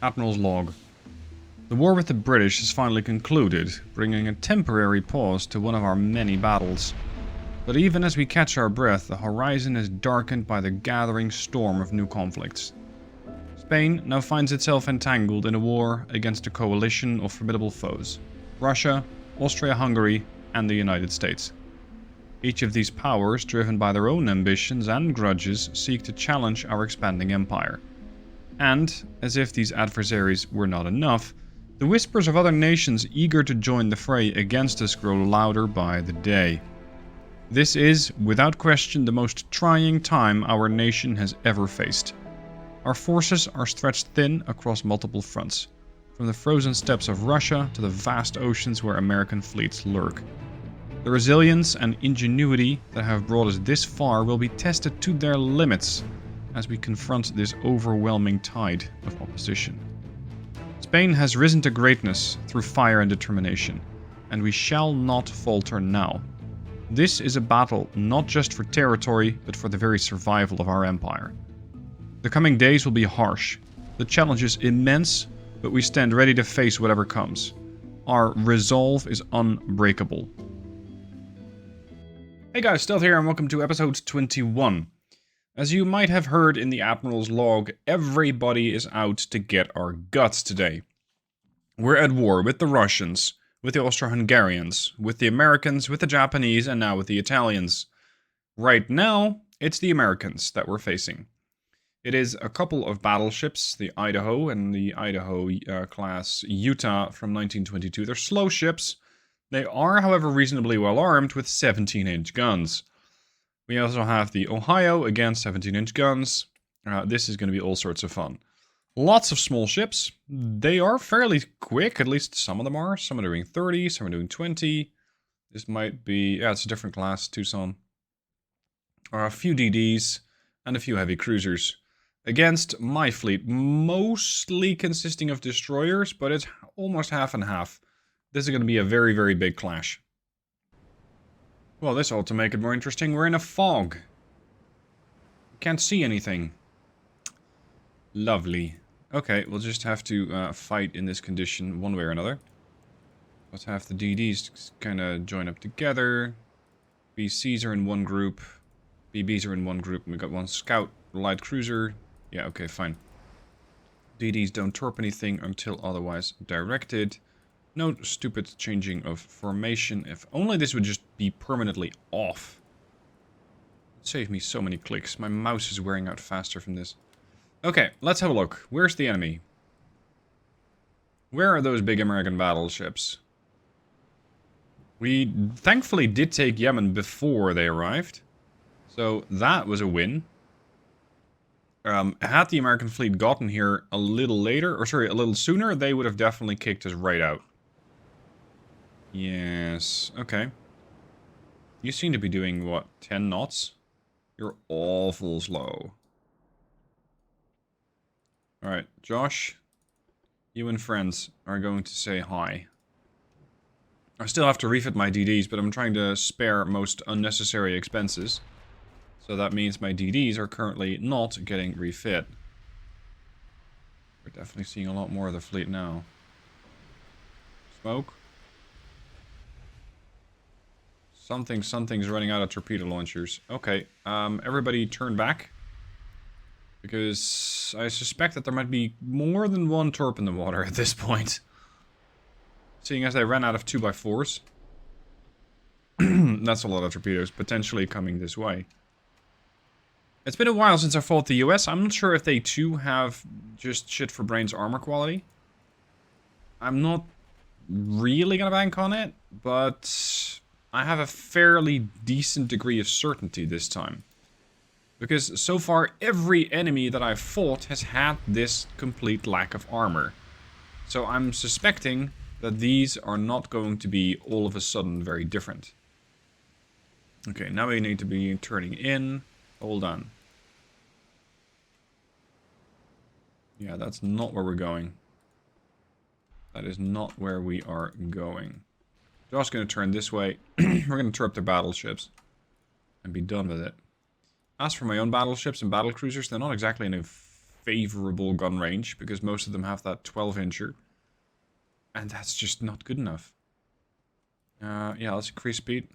Admiral's log. The war with the British is finally concluded, bringing a temporary pause to one of our many battles. But even as we catch our breath, the horizon is darkened by the gathering storm of new conflicts. Spain now finds itself entangled in a war against a coalition of formidable foes: Russia, Austria-Hungary, and the United States. Each of these powers, driven by their own ambitions and grudges, seek to challenge our expanding empire. And, as if these adversaries were not enough, the whispers of other nations eager to join the fray against us grow louder by the day. This is, without question, the most trying time our nation has ever faced. Our forces are stretched thin across multiple fronts, from the frozen steppes of Russia to the vast oceans where American fleets lurk. The resilience and ingenuity that have brought us this far will be tested to their limits as we confront this overwhelming tide of opposition. Spain has risen to greatness through fire and determination, and we shall not falter now. This is a battle not just for territory, but for the very survival of our empire. The coming days will be harsh. The challenge is immense, but we stand ready to face whatever comes. Our resolve is unbreakable. Hey guys, Stealth here and welcome to episode 21. As you might have heard in the Admiral's log, everybody is out to get our guts today. We're at war with the Russians, with the Austro-Hungarians, with the Americans, with the Japanese, and now with the Italians. Right now, it's the Americans that we're facing. It is a couple of battleships, the Idaho and the Idaho class Utah from 1922. They're slow ships. They are, however, reasonably well armed with 17-inch guns. We also have the Ohio, again 17-inch guns. This is going to be all sorts of fun. Lots of small ships. They are fairly quick, at least some of them are. Some are doing 30, some are doing 20. This might be, yeah, it's a different class, Tucson. A few DDs and a few heavy cruisers. Against my fleet, mostly consisting of destroyers, but it's almost half and half. This is going to be a very, very big clash. Well, this ought to make it more interesting. We're in a fog. Can't see anything. Lovely. Okay, we'll just have to fight in this condition one way or another. Let's have the DDs kind of join up together. BCs are in one group. BBs are in one group. We've got one scout, light cruiser. Yeah, okay, fine. DDs don't torp anything until otherwise directed. No stupid changing of formation. If only this would just be permanently off. It'd save me so many clicks. My mouse is wearing out faster from this. Okay, let's have a look. Where's the enemy? Where are those big American battleships? We thankfully did take Yemen before they arrived. So that was a win. Had the American fleet gotten here a little later, or sorry, a little sooner, they would have definitely kicked us right out. Yes, okay. You seem to be doing, what, 10 knots? You're awful slow. Alright, Josh, you and friends are going to say hi. I still have to refit my DDs, but I'm trying to spare most unnecessary expenses. So that means my DDs are currently not getting refit. We're definitely seeing a lot more of the fleet now. Smoke. Something's running out of torpedo launchers. Okay, everybody turn back. Because I suspect that there might be more than one torp in the water at this point. Seeing as they ran out of 2x4s. That's a lot of torpedoes potentially coming this way. It's been a while since I fought the US. I'm not sure if they too have just shit for brains armor quality. I'm not really gonna bank on it, but I have a fairly decent degree of certainty this time. Because so far, every enemy that I've fought has had this complete lack of armor. So I'm suspecting that these are not going to be all of a sudden very different. Okay, now we need to be turning in. Hold on. Yeah, that's not where we're going. That is not where we are going. Josh's going to turn this way. We're going to turn up their battleships. And be done with it. As for my own battleships and battle cruisers, they're not exactly in a favorable gun range, because most of them have that 12-incher. And that's just not good enough. Yeah, let's increase speed.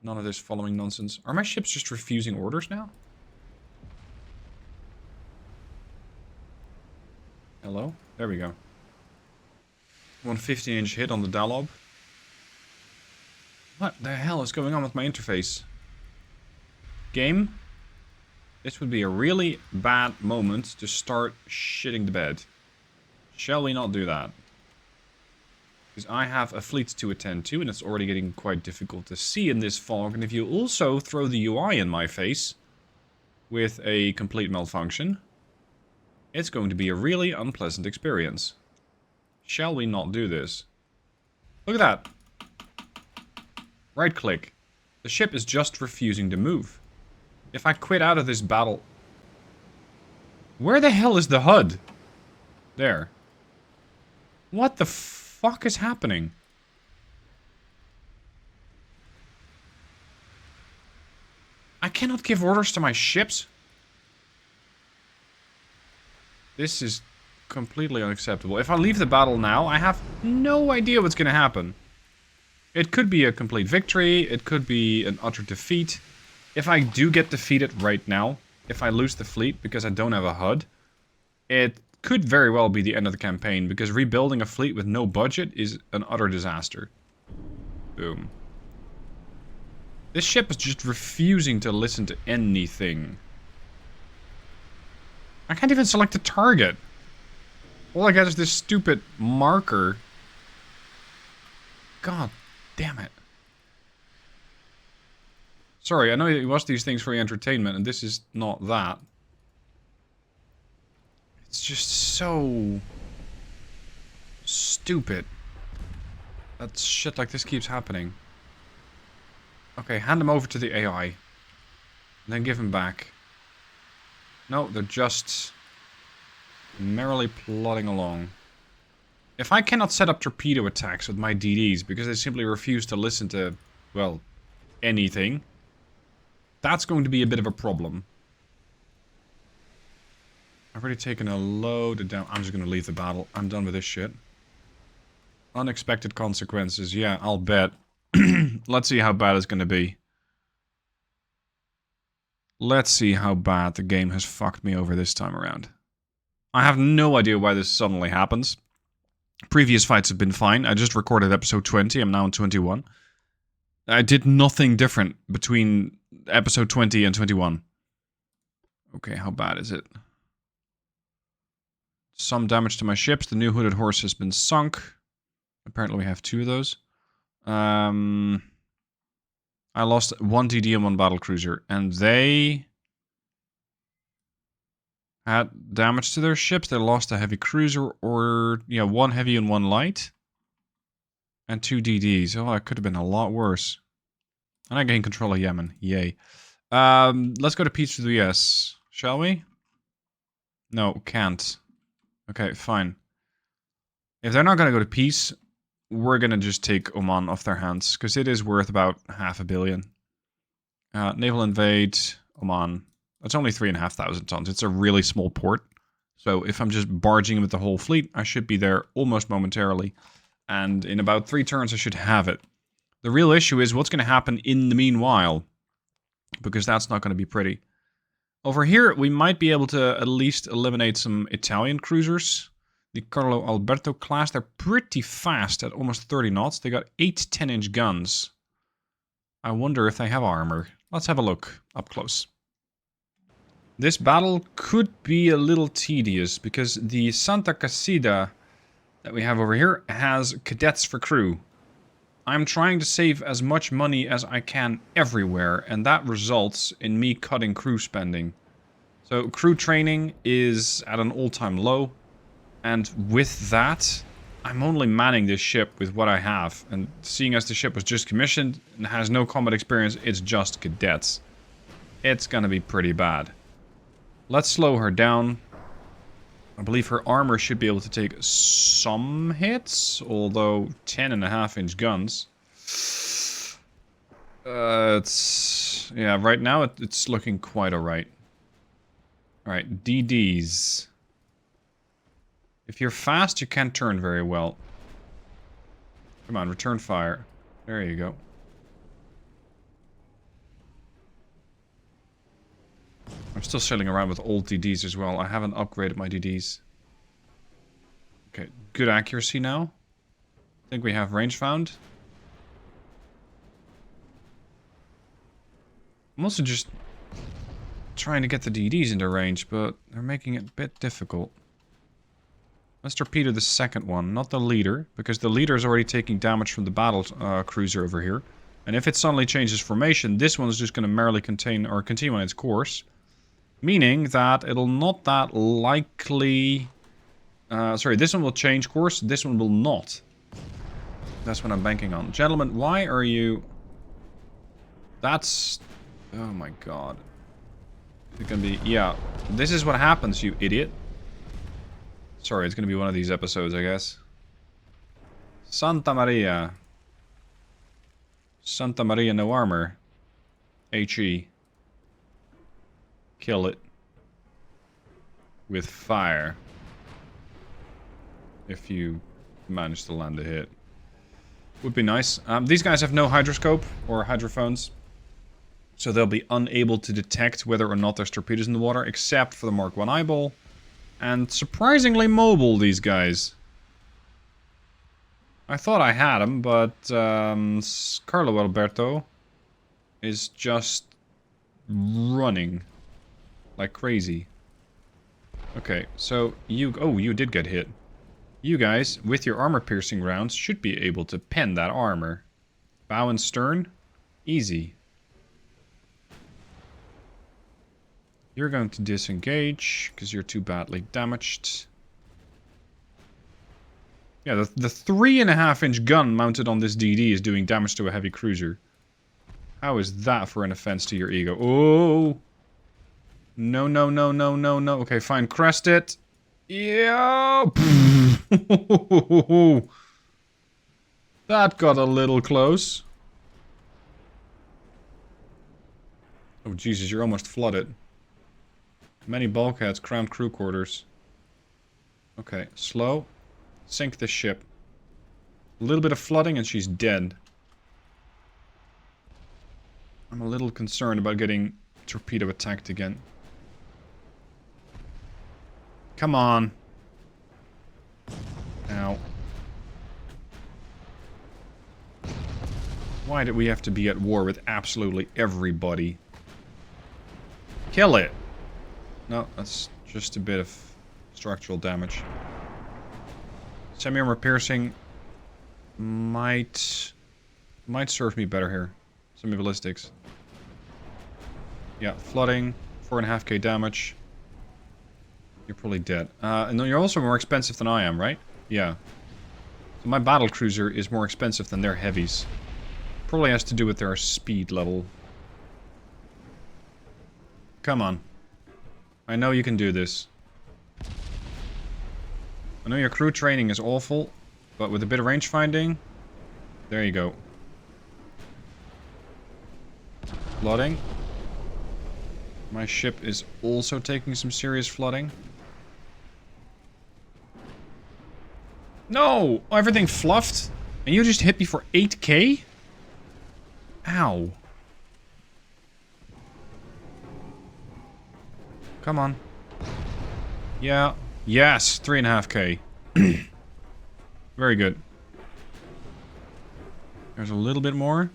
None of this following nonsense. Are my ships just refusing orders now? Hello? There we go. 150-inch hit on the Dalob. What the hell is going on with my interface? Game? This would be a really bad moment to start shitting the bed. Shall we not do that? Because I have a fleet to attend to, and it's already getting quite difficult to see in this fog. And if you also throw the UI in my face with a complete malfunction, it's going to be a really unpleasant experience. Shall we not do this? Look at that. Right click. The ship is just refusing to move. If I quit out of this battle... Where the hell is the HUD? There. What the fuck is happening? I cannot give orders to my ships? This is completely unacceptable. If I leave the battle now, I have no idea what's going to happen. It could be a complete victory. It could be an utter defeat. If I do get defeated right now, if I lose the fleet because I don't have a HUD, it could very well be the end of the campaign, because rebuilding a fleet with no budget is an utter disaster. Boom. This ship is just refusing to listen to anything. I can't even select a target. All I get is this stupid marker. God damn it. Sorry, I know you watch these things for your entertainment, and this is not that. It's just so... stupid that shit like this keeps happening. Okay, hand him over to the AI. And then give him back. No, they're just... merrily plodding along. If I cannot set up torpedo attacks with my DDs because they simply refuse to listen to, well, anything, that's going to be a bit of a problem. I've already taken a load down. I'm just going to leave the battle. I'm done with this shit. Unexpected consequences. Yeah, I'll bet. Let's see how bad it's going to be. Let's see how bad the game has fucked me over this time around. I have no idea why this suddenly happens. Previous fights have been fine. I just recorded episode 20. I'm now on 21. I did nothing different between episode 20 and 21. Okay, how bad is it? Some damage to my ships. The new hooded horse has been sunk. Apparently we have 2 of those. I lost 1 DD and 1 battle cruiser. And they had damage to their ships. They lost a heavy cruiser, or, yeah, 1 heavy and 1 light. And 2 DDs. Oh, that could have been a lot worse. And I gained control of Yemen. Yay. Let's go to peace with the US. Shall we? No, can't. Okay, fine. If they're not going to go to peace, we're going to just take Oman off their hands, because it is worth about $500 million. Naval invade Oman. That's only 3,500 tons. It's a really small port. So if I'm just barging with the whole fleet, I should be there almost momentarily. And in about 3 turns, I should have it. The real issue is what's going to happen in the meanwhile, because that's not going to be pretty. Over here, we might be able to at least eliminate some Italian cruisers. The Carlo Alberto class, they're pretty fast at almost 30 knots. They got 8 10-inch guns. I wonder if they have armor. Let's have a look up close. This battle could be a little tedious, because the Santa Casida that we have over here has cadets for crew. I'm trying to save as much money as I can everywhere, and that results in me cutting crew spending. So crew training is at an all-time low, and with that, I'm only manning this ship with what I have. And seeing as the ship was just commissioned and has no combat experience, it's just cadets. It's gonna be pretty bad. Let's slow her down. I believe her armor should be able to take some hits, although 10.5-inch guns. Yeah, right now it's looking quite alright. Alright, DDs. If you're fast, you can't turn very well. Come on, return fire. There you go. I'm still sailing around with old DDs as well. I haven't upgraded my DDs. Okay, good accuracy now. I think we have range found. I'm also just trying to get the DDs into range, but they're making it a bit difficult. Let's torpedo the second one, not the leader, because the leader is already taking damage from the battle cruiser over here. And if it suddenly changes formation, this one is just going to merrily continue on its course. Meaning that it'll not that likely... sorry, this one will change course, this one will not. That's what I'm banking on. Gentlemen, why are you... That's... Oh my god. It can be... Yeah, this is what happens, you idiot. Sorry, it's gonna be one of these episodes, I guess. Santa Maria. Santa Maria, no armor. HE. Kill it. With fire. If you manage to land a hit. Would be nice. These guys have no hydroscope or hydrophones. So they'll be unable to detect whether or not there's torpedoes in the water, except for the Mark 1 eyeball. And surprisingly mobile, these guys. I thought I had them, but Carlo Alberto is just running like crazy. Okay, so you... Oh, you did get hit. You guys, with your armor-piercing rounds, should be able to pen that armor. Bow and stern, easy. You're going to disengage, because you're too badly damaged. Yeah, the 3.5-inch gun mounted on this DD is doing damage to a heavy cruiser. How is that for an offense to your ego? Oh! No, no, no, no, no, no. Okay, fine, crest it. Yeah! That got a little close. Oh, Jesus, you're almost flooded. Many bulkheads, crammed crew quarters. Okay, slow. Sink the ship. A little bit of flooding and she's dead. I'm a little concerned about getting torpedo attacked again. Come on. Ow. Why did we have to be at war with absolutely everybody? Kill it! No, that's just a bit of structural damage. Semi-armor piercing might serve me better here. Semi-ballistics. Yeah, flooding, 4.5k damage. You're probably dead. And you're also more expensive than I am, right? Yeah. So my battle cruiser is more expensive than their heavies. Probably has to do with their speed level. Come on. I know you can do this. I know your crew training is awful, but with a bit of range finding, there you go. Flooding. My ship is also taking some serious flooding. No! Everything fluffed? And you just hit me for 8k? Ow. Come on. Yeah. Yes! 3.5k. Very good. There's a little bit more.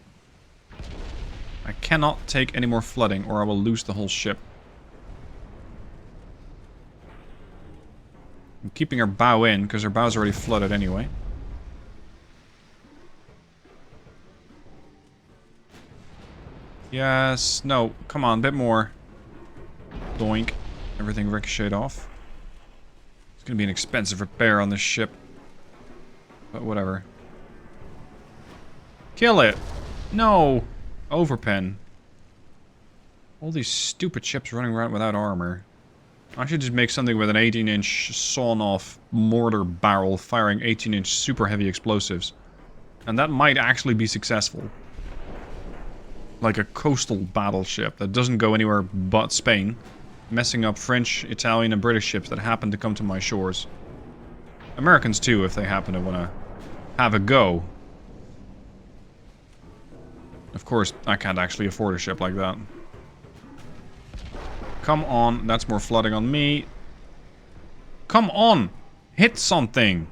I cannot take any more flooding or I will lose the whole ship. I'm keeping our bow in because our bow's already flooded anyway. Yes. No. Come on. A bit more. Doink. Everything ricocheted off. It's going to be an expensive repair on this ship. But whatever. Kill it! No! Overpen. All these stupid ships running around without armor. I should just make something with an 18-inch sawn-off mortar barrel firing 18-inch super heavy explosives. And that might actually be successful. Like a coastal battleship that doesn't go anywhere but Spain. Messing up French, Italian and British ships that happen to come to my shores. Americans too, if they happen to want to have a go. Of course, I can't actually afford a ship like that. Come on, that's more flooding on me. Come on! Hit something!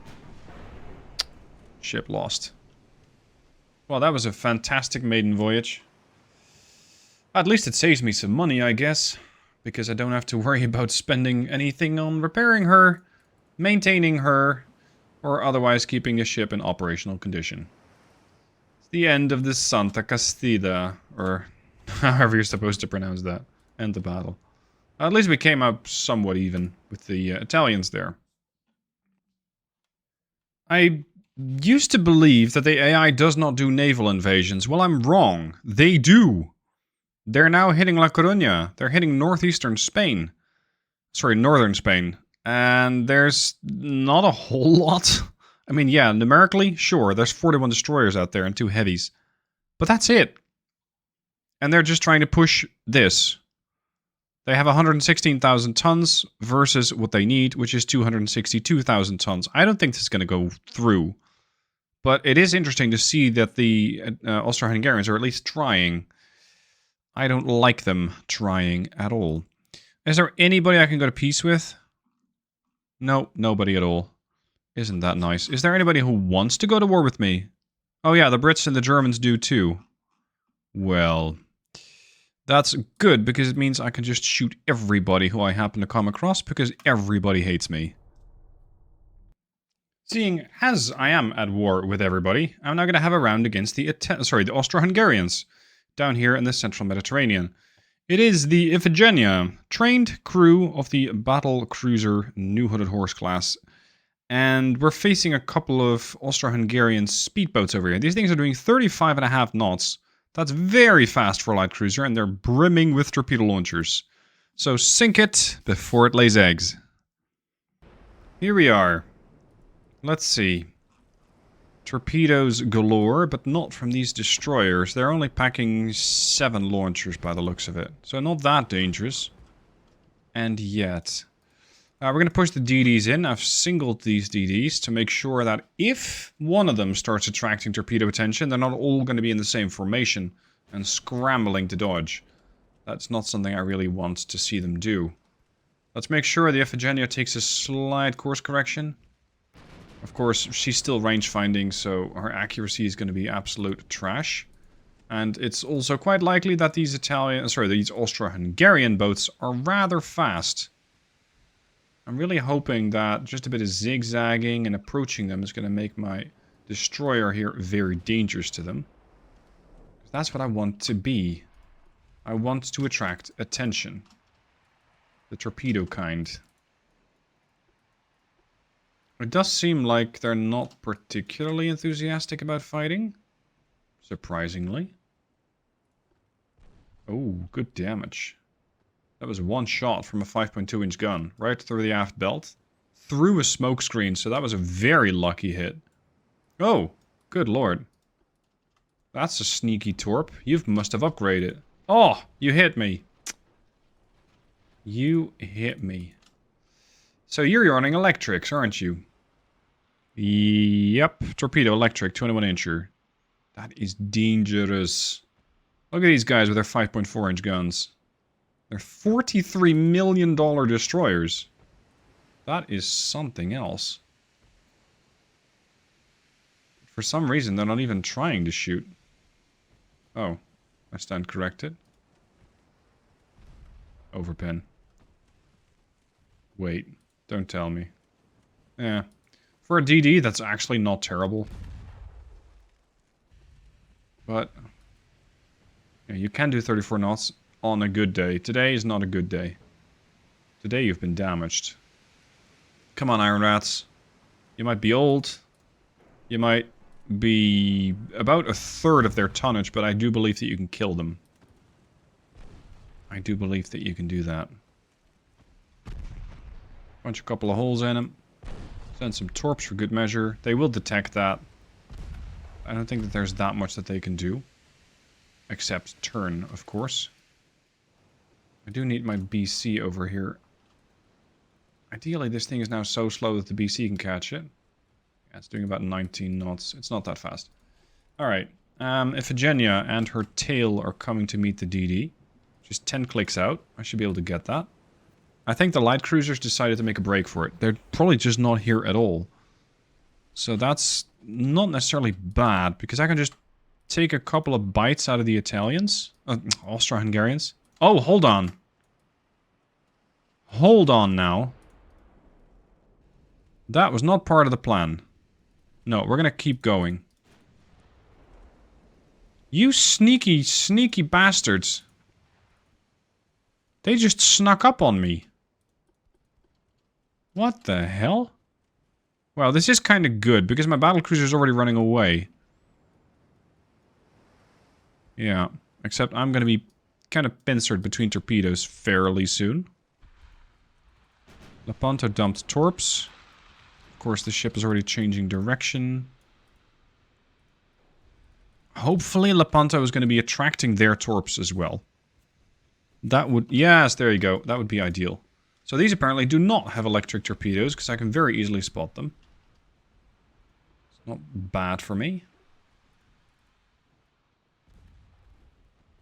Ship lost. Well, that was a fantastic maiden voyage. At least it saves me some money, I guess. Because I don't have to worry about spending anything on repairing her, maintaining her, or otherwise keeping the ship in operational condition. It's the end of the Santa Castida, or however you're supposed to pronounce that. End the battle. At least we came out somewhat even with the Italians there. I used to believe that the AI does not do naval invasions. Well, I'm wrong. They do. They're now hitting La Coruña. They're hitting northeastern Spain. Sorry, northern Spain. And there's not a whole lot. I mean, yeah, numerically, sure, there's 41 destroyers out there and 2 heavies. But that's it. And they're just trying to push this. They have 116,000 tons versus what they need, which is 262,000 tons. I don't think this is going to go through. But it is interesting to see that the Austro-Hungarians are at least trying. I don't like them trying at all. Is there anybody I can go to peace with? No, nobody at all. Isn't that nice? Is there anybody who wants to go to war with me? Oh yeah, the Brits and the Germans do too. Well, that's good because it means I can just shoot everybody who I happen to come across because everybody hates me. Seeing as I am at war with everybody, I'm now going to have a round against the Austro-Hungarians down here in the central Mediterranean. It is the Iphigenia, trained crew of the battle cruiser New Hooded Horse class. And we're facing a couple of Austro-Hungarian speedboats over here. These things are doing 35.5 knots. That's very fast for a light cruiser, and they're brimming with torpedo launchers. So sink it before it lays eggs. Here we are. Let's see. Torpedoes galore, but not from these destroyers. They're only packing 7 launchers by the looks of it. So not that dangerous. And yet. We're going to push the DDs in. I've singled these DDs to make sure that if one of them starts attracting torpedo attention, they're not all going to be in the same formation and scrambling to dodge. That's not something I really want to see them do. Let's make sure the Iphigenia takes a slight course correction. Of course, she's still range finding, so her accuracy is going to be absolute trash. And it's also quite likely that these these Austro-Hungarian boats are rather fast. I'm really hoping that just a bit of zigzagging and approaching them is going to make my destroyer here very dangerous to them. That's what I want to be. I want to attract attention. The torpedo kind. It does seem like they're not particularly enthusiastic about fighting. Surprisingly. Oh, good damage. That was one shot from a 5.2-inch gun, right through the aft belt. Through a smokescreen, so that was a very lucky hit. Oh, good lord. That's a sneaky torp. You must have upgraded. Oh, you hit me. You hit me. So you're running electrics, aren't you? Yep, torpedo electric, 21-incher. That is dangerous. Look at these guys with their 5.4-inch guns. They're $43 million destroyers. That is something else. For some reason, they're not even trying to shoot. Oh, I stand corrected. Overpin. Wait, don't tell me. Yeah. For a DD, that's actually not terrible. But yeah, you can do 34 knots on a good day. Today is not a good day. Today you've been damaged. Come on, Iron Rats. You might be old. You might be about 1/3 of their tonnage, but I do believe that you can kill them. I do believe that you can do that. Punch a couple of holes in them. Send some torps for good measure. They will detect that. I don't think that there's that much that they can do. Except turn, of course. I do need my BC over here. Ideally, this thing is now so slow that the BC can catch it. Yeah, it's doing about 19 knots. It's not that fast. Alright. Iphigenia and her tail are coming to meet the DD. Just 10 clicks out. I should be able to get that. I think the light cruisers decided to make a break for it. They're probably just not here at all. So that's not necessarily bad, because I can just take a couple of bites out of the Italians. Austro-Hungarians. Oh, hold on. Hold on now. That was not part of the plan. No, we're gonna keep going. You sneaky, sneaky bastards. They just snuck up on me. What the hell? Well, this is kind of good, because my battlecruiser is already running away. Yeah, except I'm going to be kind of pincered between torpedoes fairly soon. Lepanto dumped torps. Of course, the ship is already changing direction. Hopefully, Lepanto is going to be attracting their torps as well. That would... Yes, there you go. That would be ideal. So these apparently do not have electric torpedoes, because I can very easily spot them. It's not bad for me.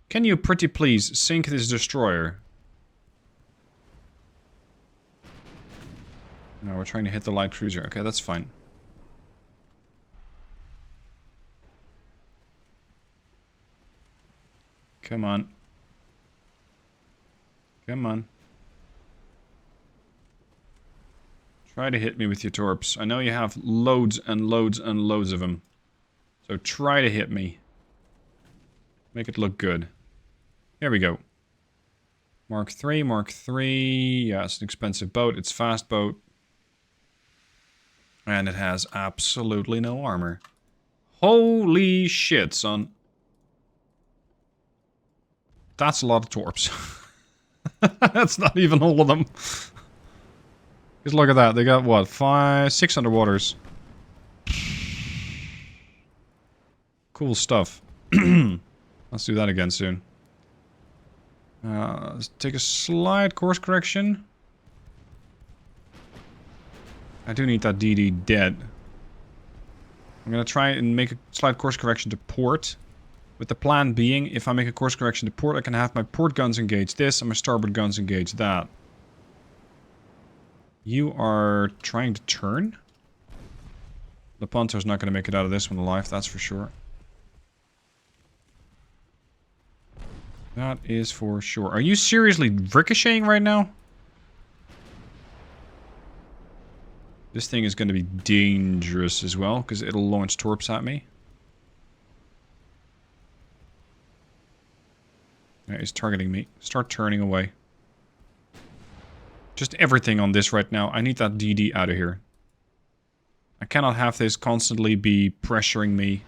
Can you pretty please sink this destroyer? No, we're trying to hit the light cruiser. Okay, that's fine. Come on. Come on. Try to hit me with your torps. I know you have loads and loads and loads of them. So try to hit me. Make it look good. Here we go. Mark 3, Mark 3. Yeah, it's an expensive boat. It's a fast boat. And it has absolutely no armor. Holy shit, son. That's a lot of torps. That's not even all of them. Just look at that. They got, what, 6 underwaters. Cool stuff. Let's do that again soon. Let's take a slight course correction. I do need that DD dead. I'm gonna try and make a slight course correction to port. With the plan being, if I make a course correction to port, I can have my port guns engage this and my starboard guns engage that. You are trying to turn? Lepanto's not going to make it out of this one alive, that's for sure. That is for sure. Are you seriously ricocheting right now? This thing is going to be dangerous as well, because it'll launch torps at me. Yeah, he's targeting me. Start turning away. Just everything on this right now. I need that DD out of here. I cannot have this constantly be pressuring me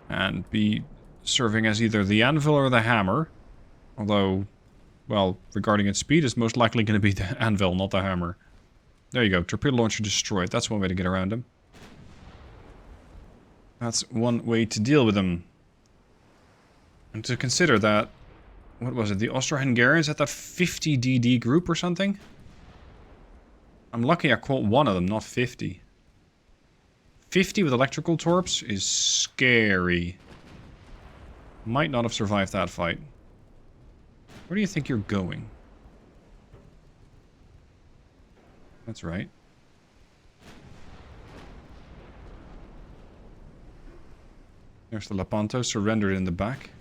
and be serving as either the anvil or the hammer. Although, well, regarding its speed, it's most likely going to be the anvil, not the hammer. There you go. Torpedo launcher destroyed. That's one way to get around him. That's one way to deal with him. And to consider that, what was it? The Austro-Hungarians had that 50 DD group or something? I'm lucky I caught one of them, not 50. 50 with electrical torps is scary. Might not have survived that fight. Where do you think you're going? That's right. There's the Lepanto, surrendered in the back.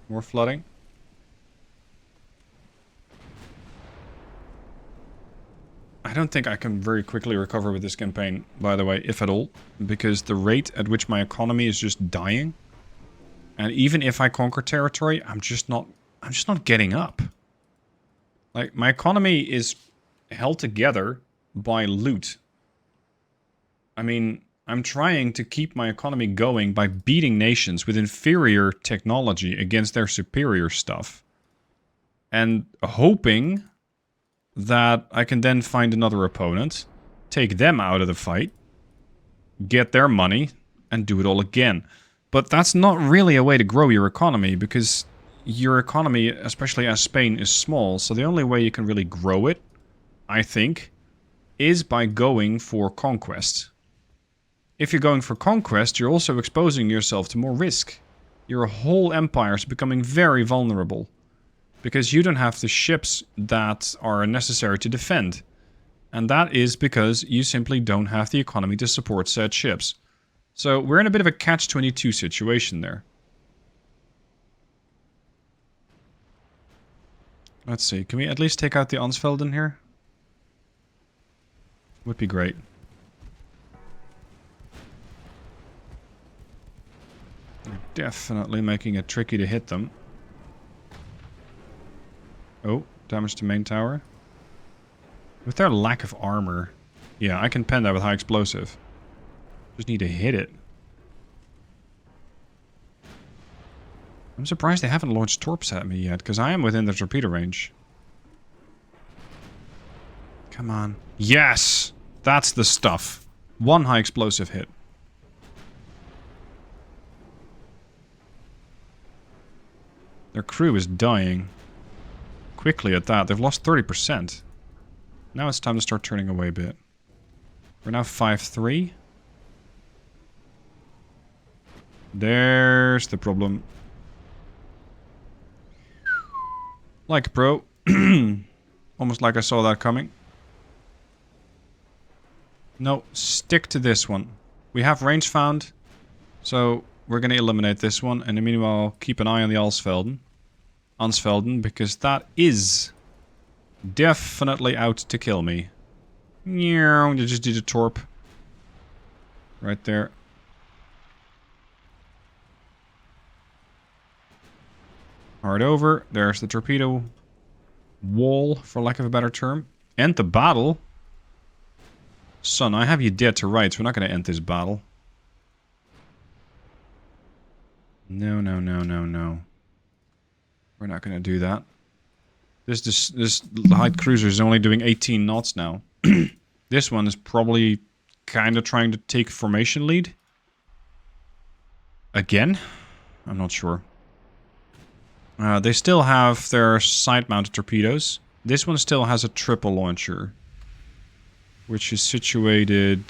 More flooding. I don't think I can very quickly recover with this campaign, by the way, if at all. Because the rate at which my economy is just dying. And even if I conquer territory, I'm just not getting up. Like, my economy is held together by loot. I mean, I'm trying to keep my economy going by beating nations with inferior technology against their superior stuff. And hoping that I can then find another opponent, take them out of the fight, get their money, and do it all again. But that's not really a way to grow your economy, because your economy, especially as Spain, is small, so the only way you can really grow it, I think, is by going for conquest. If you're going for conquest, you're also exposing yourself to more risk. Your whole empire is becoming very vulnerable. Because you don't have the ships that are necessary to defend. And that is because you simply don't have the economy to support said ships. So we're in a bit of a catch-22 situation there. Let's see, can we at least take out the Ansvelden here? Would be great. They're definitely making it tricky to hit them. Oh, damage to main tower. With their lack of armor. Yeah, I can pen that with high explosive. Just need to hit it. I'm surprised they haven't launched torps at me yet, because I am within the torpedo range. Come on. Yes! That's the stuff. One high explosive hit. Their crew is dying. Quickly at that. They've lost 30%. Now it's time to start turning away a bit. We're now 5-3. There's the problem. Like a pro. Almost like I saw that coming. No, stick to this one. We have range found. So we're going to eliminate this one. And in the meanwhile, keep an eye on the Ansvelden, because that is definitely out to kill me. You just did a torp. Right there. Hard over. There's the torpedo wall, for lack of a better term. End the battle. Son, I have you dead to rights. We're not going to end this battle. No, no, no, no, no. We're not going to do that. This light cruiser is only doing 18 knots now. This one is probably kind of trying to take formation lead. Again? I'm not sure. They still have their side-mounted torpedoes. This one still has a triple launcher, which is situated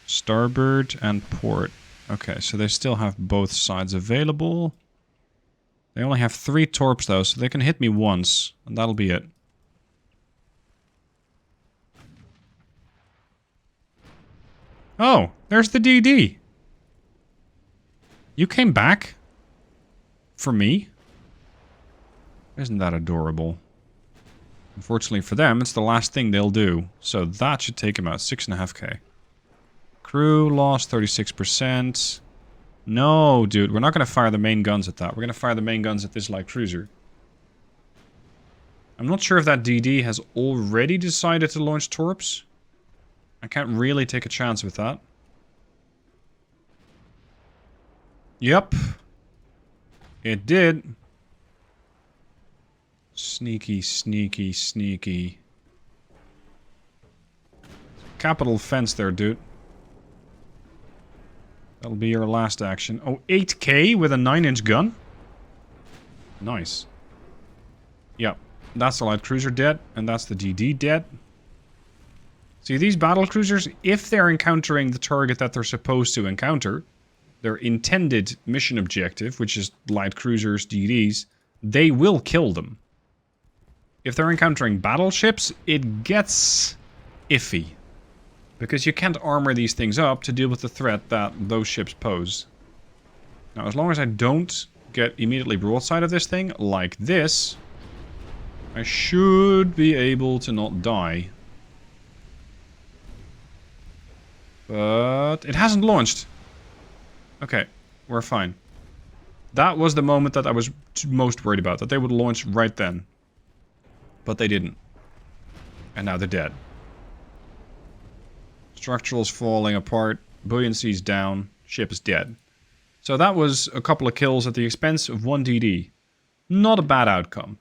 starboard and port. Okay, so they still have both sides available. They only have 3 torps though, so they can hit me once, and that'll be it. Oh, there's the DD. You came back? For me? Isn't that adorable? Unfortunately for them, it's the last thing they'll do. So that should take them out. 6.5k. Crew lost 36%. No, dude. We're not going to fire the main guns at that. We're going to fire the main guns at this light cruiser. I'm not sure if that DD has already decided to launch torps. I can't really take a chance with that. Yep. It did. Sneaky, sneaky, sneaky. Capital fence there, dude. That'll be your last action. Oh, 8k with a 9-inch gun? Nice. Yep. That's the light cruiser dead, and that's the DD dead. See, these battle cruisers, if they're encountering the target that they're supposed to encounter, their intended mission objective, which is light cruisers, DDs, they will kill them. If they're encountering battleships, it gets iffy. Because you can't armor these things up to deal with the threat that those ships pose. Now, as long as I don't get immediately broadside of this thing, like this, I should be able to not die. But it hasn't launched. Okay, we're fine. That was the moment that I was most worried about, that they would launch right then. But they didn't. And now they're dead. Structural's falling apart, buoyancy's down, ship is dead. So that was a couple of kills at the expense of 1 DD. Not a bad outcome.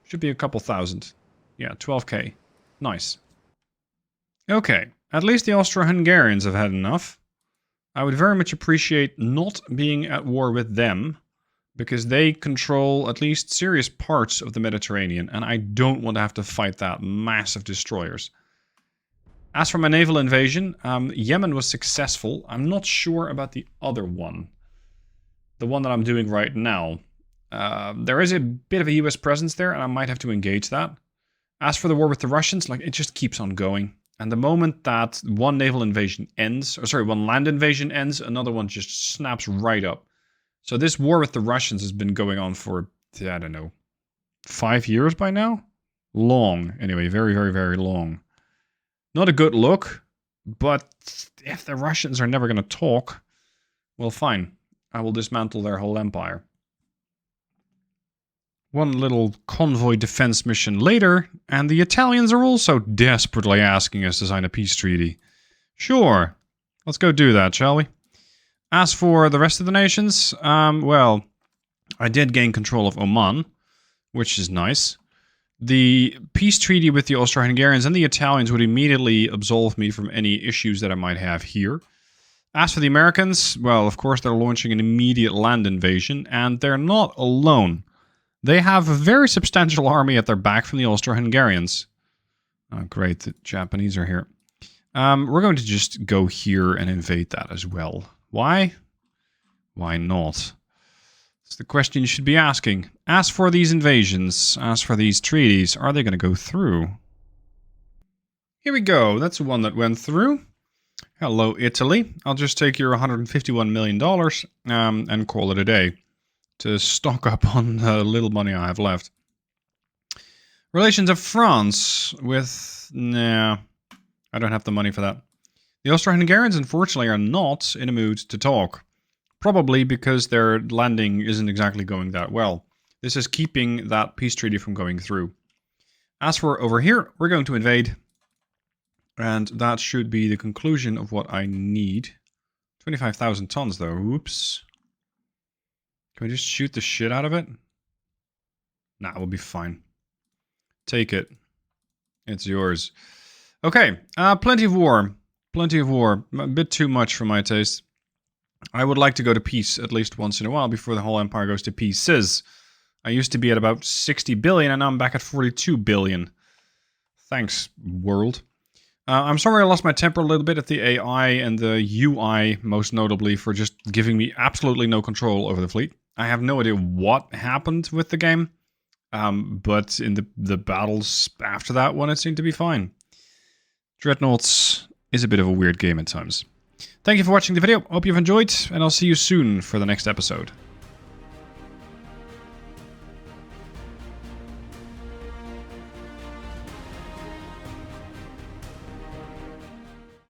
Should be a couple thousand. Yeah, 12k. Nice. Okay, at least the Austro-Hungarians have had enough. I would very much appreciate not being at war with them, Because they control at least serious parts of the Mediterranean, and I don't want to have to fight that massive destroyers. As for my naval invasion, Yemen was successful. I'm not sure about the other one. The one that I'm doing right now. There is a bit of a US presence there, and I might have to engage that. As for the war with the Russians, like, it just keeps on going. And the moment that one naval invasion ends, or sorry, one land invasion ends, another one just snaps right up. So this war with the Russians has been going on for, I don't know, 5 years by now? Long. Anyway, very, very, very long. Not a good look, but if the Russians are never going to talk, well, fine. I will dismantle their whole empire. One little convoy defense mission later, and the Italians are also desperately asking us to sign a peace treaty. Sure, let's go do that, shall we? As for the rest of the nations, well, I did gain control of Oman, which is nice. The peace treaty with the Austro-Hungarians and the Italians would immediately absolve me from any issues that I might have here. As for the Americans, well, of course they're launching an immediate land invasion, and they're not alone. They have a very substantial army at their back from the Austro-Hungarians. Oh, great, the Japanese are here. We're going to just go here and invade that as well. Why? Why not? It's the question you should be asking. As for these invasions, as for these treaties, are they going to go through? Here we go. That's the one that went through. Hello, Italy. I'll just take your $151 million and call it a day to stock up on the little money I have left. Relations of France with... Nah, I don't have the money for that. The Austro-Hungarians, unfortunately, are not in a mood to talk. Probably because their landing isn't exactly going that well. This is keeping that peace treaty from going through. As for over here, we're going to invade. And that should be the conclusion of what I need. 25,000 tons, though. Oops. Can we just shoot the shit out of it? Nah, we'll be fine. Take it. It's yours. Okay, plenty of war. Plenty of war. A bit too much for my taste. I would like to go to peace at least once in a while before the whole empire goes to pieces. I used to be at about 60 billion and now I'm back at 42 billion. Thanks, world. I'm sorry I lost my temper a little bit at the AI and the UI, most notably, for just giving me absolutely no control over the fleet. I have no idea what happened with the game, but in the battles after that one, it seemed to be fine. Dreadnoughts is a bit of a weird game at times. Thank you for watching the video, hope you've enjoyed, and I'll see you soon for the next episode.